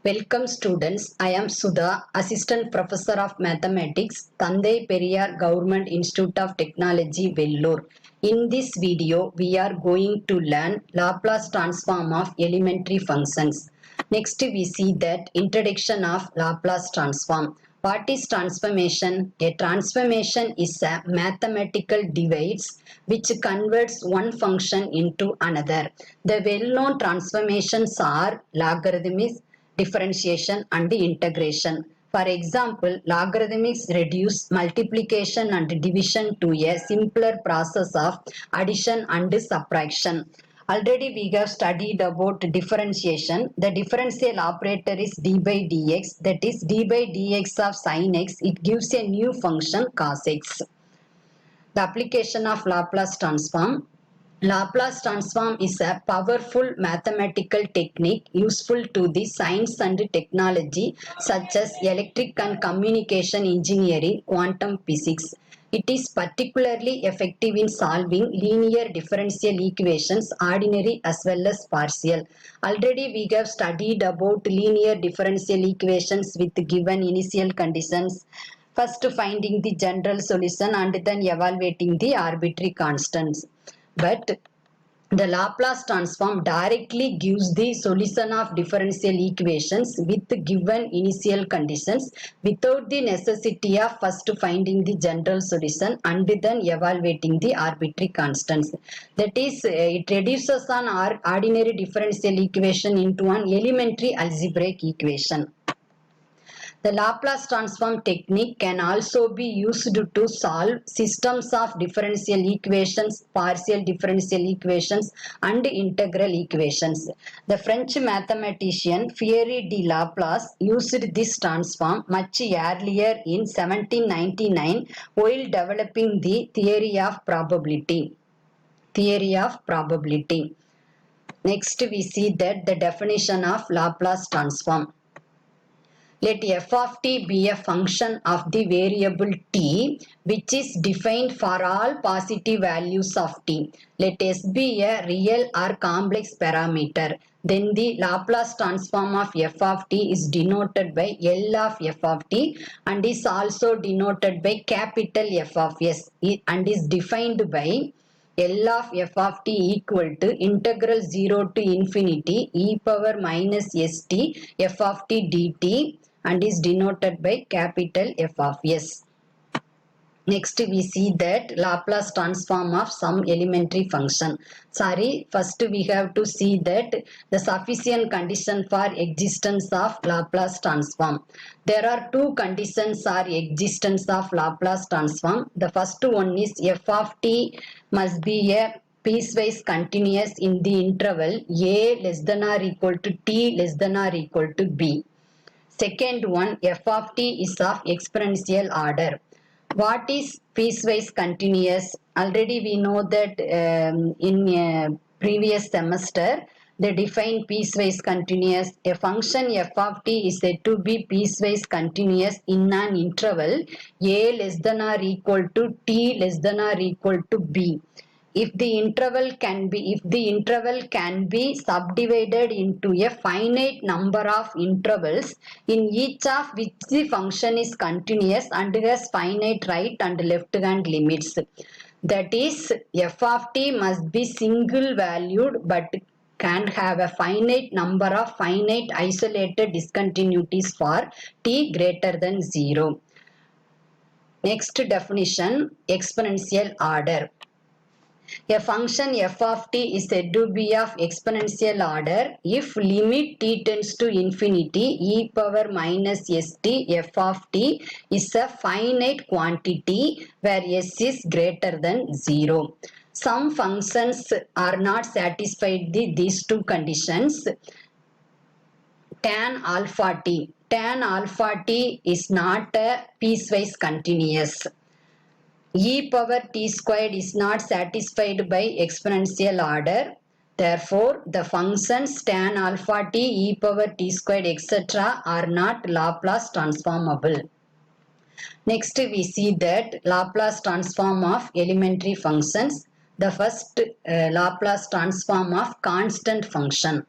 Welcome students, I am Sudha, Assistant Professor of Mathematics, Thandai Periyar Government Institute of Technology, Vellore. In this video, we are going to learn Laplace transform of elementary functions. Next, we see that introduction of Laplace transform. What is transformation? A transformation is a mathematical device which converts one function into another. The well-known transformations are logarithmic, differentiation and integration. For example, logarithmics reduce multiplication and division to a simpler process of addition and subtraction. Already we have studied about differentiation. The differential operator is d by dx, that is d by dx of sin x. It gives a new function cos x. The application of Laplace transform. Laplace transform is a powerful mathematical technique useful to the science and technology such as electric and communication engineering, quantum physics. It is particularly effective in solving linear differential equations, ordinary as well as partial. Already we have studied about linear differential equations with given initial conditions. First finding the general solution and then evaluating the arbitrary constants. But the Laplace transform directly gives the solution of differential equations with given initial conditions without the necessity of first finding the general solution and then evaluating the arbitrary constants. That is, it reduces an ordinary differential equation into an elementary algebraic equation. The Laplace transform technique can also be used to solve systems of differential equations, partial differential equations, and integral equations. The French mathematician Pierre de Laplace used this transform much earlier in 1799 while developing the theory of probability. Next, we see that the definition of Laplace transform. Let f of t be a function of the variable t which is defined for all positive values of t. Let s be a real or complex parameter. Then the Laplace transform of f of t is denoted by L of f of t and is also denoted by capital F of s and is defined by L of f of t equal to integral 0 to infinity e power minus st f of t dt and is denoted by capital F of s. Next we see that Laplace transform of some elementary function. First we have to see that the sufficient condition for existence of Laplace transform. There are two conditions for existence of Laplace transform. The first one is f of t must be a piecewise continuous in the interval a less than or equal to t less than or equal to b. Second one, f of t is of exponential order. What is piecewise continuous? Already we know that in previous semester they define piecewise continuous. A function f of t is said to be piecewise continuous in an interval a less than or equal to t less than or equal to b. If the interval can be subdivided into a finite number of intervals in each of which the function is continuous and has finite right and left hand limits. That is, f of t must be single valued but can have a finite number of finite isolated discontinuities for t greater than 0. Next definition, exponential order. A function f of t is said to be of exponential order if limit t tends to infinity e power minus st f of t is a finite quantity where s is greater than 0. Some functions are not satisfied these two conditions. Tan alpha t is not a piecewise continuous. E power t squared is not satisfied by exponential order. Therefore, the functions tan alpha t, e power t squared, etc. are not Laplace transformable. Next, we see that Laplace transform of elementary functions. The first Laplace transform of constant function.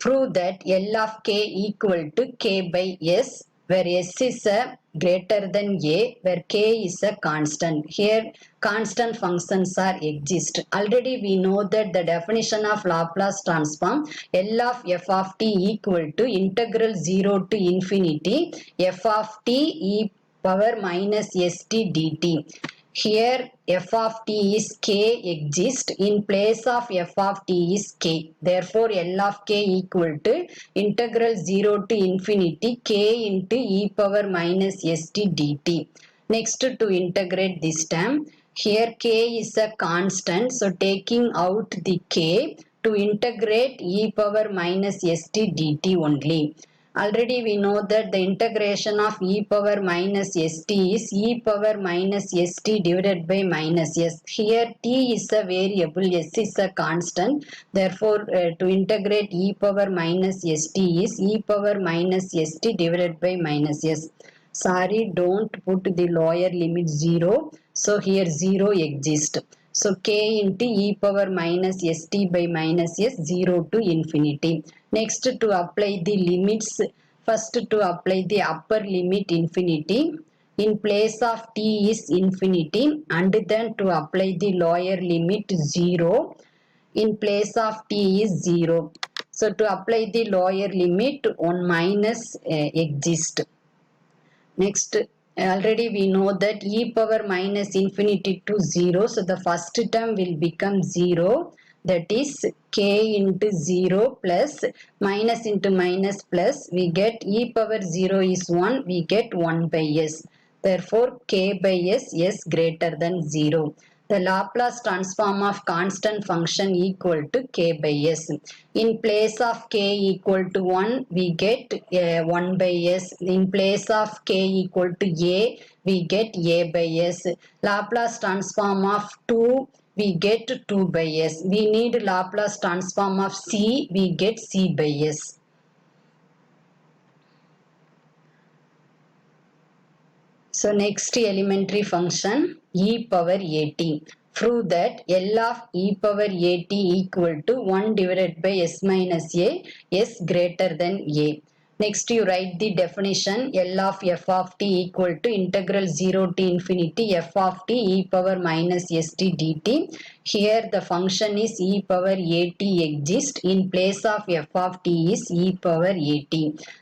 Prove that L of k equal to k by s, where s is a greater than a, where k is a constant. Here constant functions are exist. Already we know that the definition of Laplace transform L of f of t equal to integral 0 to infinity f of t e power minus st dt. Here f of t is k exist, in place of f of t is k. Therefore L of k equal to integral 0 to infinity k into e power minus st dt. Next, to integrate this term, here k is a constant, so taking out the k to integrate e power minus st dt only. Already we know that the integration of e power minus st is e power minus st divided by minus s. Here t is a variable, s is a constant. Therefore, to integrate e power minus st is e power minus st divided by minus s. Sorry, don't put the lower limit 0. So here 0 exists. So k into e power minus st by minus s 0 to infinity. Next, to apply the limits, first to apply the upper limit infinity. In place of t is infinity, and then to apply the lower limit 0. In place of t is 0. So to apply the lower limit, 1 minus exists. Next, already we know that e power minus infinity to 0. So the first term will become 0. That is k into 0 plus minus into minus plus. We get e power 0 is 1. We get 1 by s. Therefore, k by s greater than 0. The Laplace transform of constant function equal to k by s. In place of k equal to 1, we get 1 by s. In place of k equal to a, we get a by s. Laplace transform of 2, we get 2 by s. We need Laplace transform of c, we get c by s. So next elementary function e power at. Prove that L of e power at equal to 1 divided by s minus a, s greater than a. Next, you write the definition. L of f of t equal to integral 0 to infinity f of t e power minus st dt. Here the function is e power at exist. In place of f of t is e power at.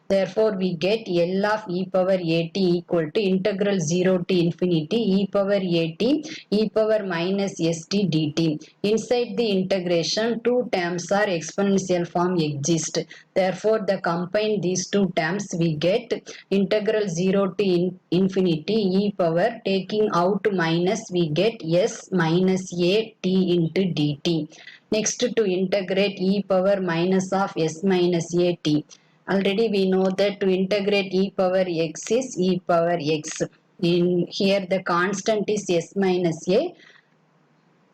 Therefore, we get L of e power at equal to integral 0 to infinity e power at e power minus st dt. Inside the integration, two terms are exponential form exist. Therefore, the combine these two terms, we get integral 0 to infinity e power, taking out minus, we get s minus a t into dt. Next, to integrate e power minus of s minus a t. Already we know that to integrate e power x is e power x. In here the constant is s minus a.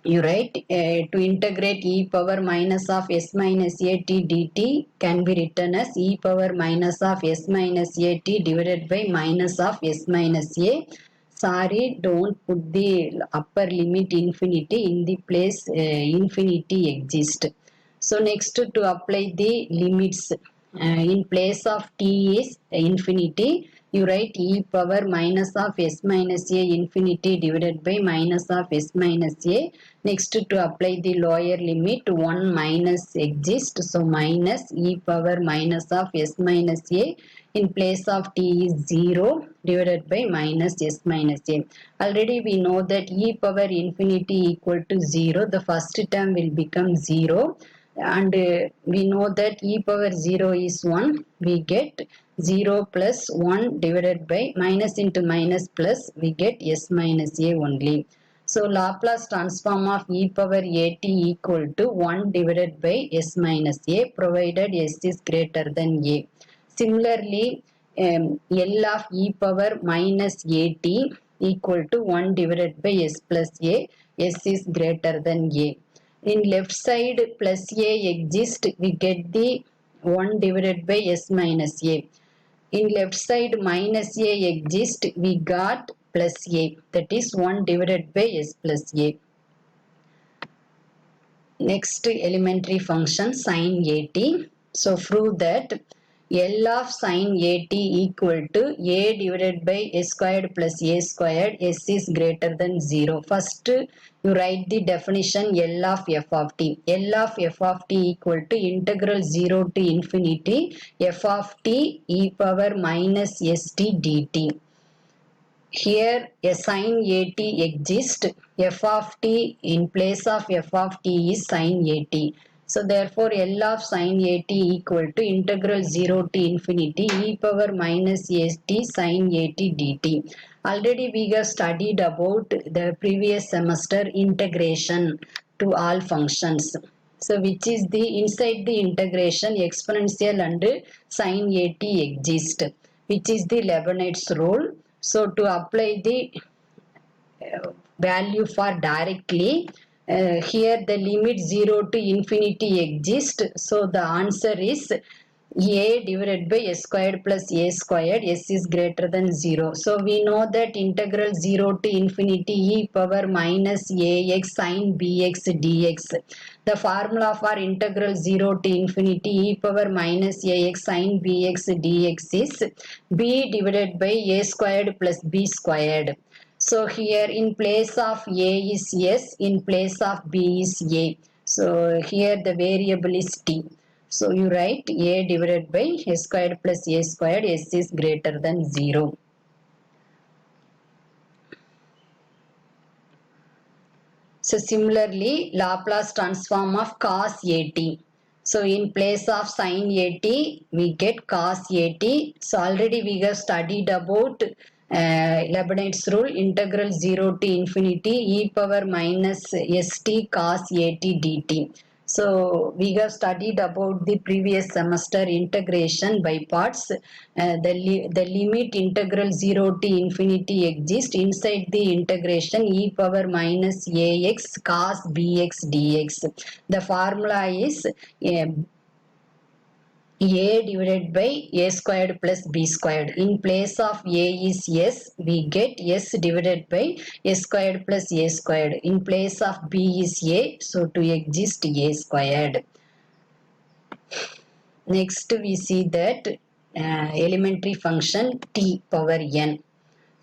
You write to integrate e power minus of s minus a t dt can be written as e power minus of s minus a t divided by minus of s minus a. Sorry, don't put the upper limit infinity, in the place infinity exists. So next, to apply the limits, in place of t is infinity, you write e power minus of s minus a infinity divided by minus of s minus a. Next, to apply the lower limit, 1 minus exists. So minus e power minus of s minus a. In place of t is 0 divided by minus s minus a. Already we know that e power infinity equal to 0. The first term will become 0. And we know that e power 0 is 1. We get 0 plus 1 divided by minus into minus plus, we get s minus a only. So Laplace transform of e power at equal to 1 divided by s minus a, provided s is greater than a. Similarly, L of e power minus at equal to 1 divided by s plus a, s is greater than a. In left side plus a exists, we get the 1 divided by s minus a. In left side minus a exists, we got plus a, that is 1 divided by s plus a. Next elementary function sin at. So prove that L of sin at equal to a divided by s squared plus a squared, s is greater than 0. First, you write the definition L of f of t. L of f of t equal to integral 0 to infinity f of t e power minus st dt. Here a sin at exists. F of t in place of f of t is sin at. So therefore L of sin at equal to integral 0 to infinity e power minus st sin at dt. Already we have studied about the previous semester integration to all functions. So which is the inside the integration exponential and sin at exist, which is the Leibniz rule. So to apply the value for directly, here the limit 0 to infinity exists. So the answer is a divided by s squared plus a squared, s is greater than 0. So we know that integral 0 to infinity e power minus ax sin bx dx. The formula for integral 0 to infinity e power minus ax sin bx dx is b divided by a squared plus b squared. So here in place of a is s, in place of b is a. So here the variable is t. So you write a divided by s squared plus a squared, s is greater than 0. So similarly, Laplace transform of cos at. So in place of sin at, we get cos at. So already we have studied about Leibniz rule, integral 0 to infinity e power minus st cos at dt. So we have studied about the previous semester integration by parts. The limit integral 0 to infinity exists. Inside the integration e power minus ax cos bx dx. The formula is a divided by a squared plus b squared. In place of a is s, we get s divided by a squared plus a squared. In place of b is a, so to exist a squared. Next we see that elementary function t power n.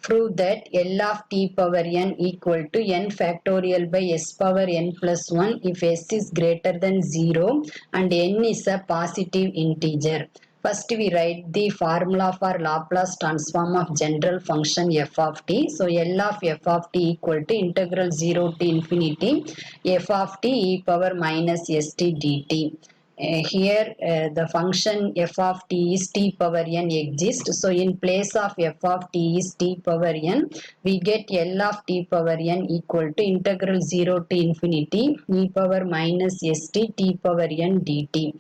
Prove that L of t power n equal to n factorial by s power n plus 1 if s is greater than 0 and n is a positive integer. First we write the formula for Laplace transform of general function f of t. So L of f of t equal to integral 0 to infinity f of t e power minus st dt. Here the function f of t is t power n exists. So in place of f of t is t power n, we get L of t power n equal to integral 0 to infinity e power minus st t power n dt.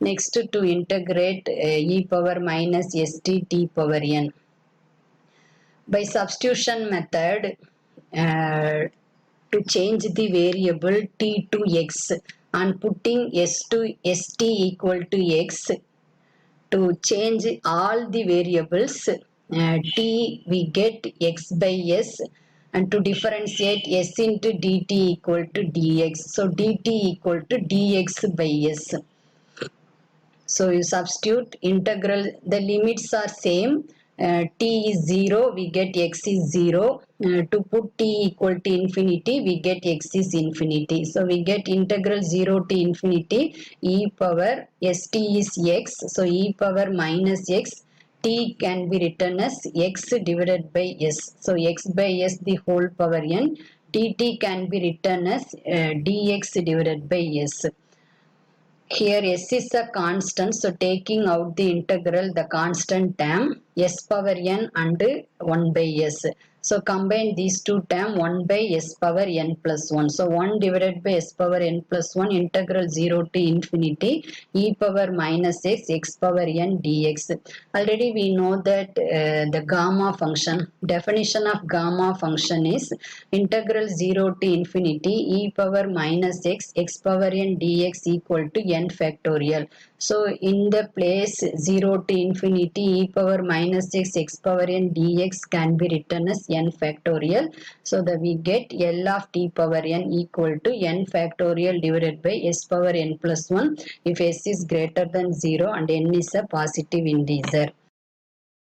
Next to integrate e power minus st t power n. By substitution method, to change the variable t to x and putting s to st equal to x, to change all the variables t, we get x by s, and to differentiate s into dt equal to dx. So dt equal to dx by s. So you substitute integral, the limits are same. T is 0, we get x is 0. To put t equal to infinity, we get x is infinity. So we get integral 0 to infinity e power st is x. So e power minus x, t can be written as x divided by s. So x by s the whole power n. dt can be written as dx divided by s. Here s is a constant, so taking out the integral, the constant term s power n and 1 by s. So combine these two terms, 1 by s power n plus 1. So 1 divided by s power n plus 1 integral 0 to infinity e power minus x x power n dx. Already we know that the gamma function, definition of gamma function is integral 0 to infinity e power minus x x power n dx equal to n factorial. So in the place 0 to infinity e power minus x power n dx can be written as n factorial. So that we get L of t power n equal to n factorial divided by s power n plus 1 if s is greater than 0 and n is a positive integer.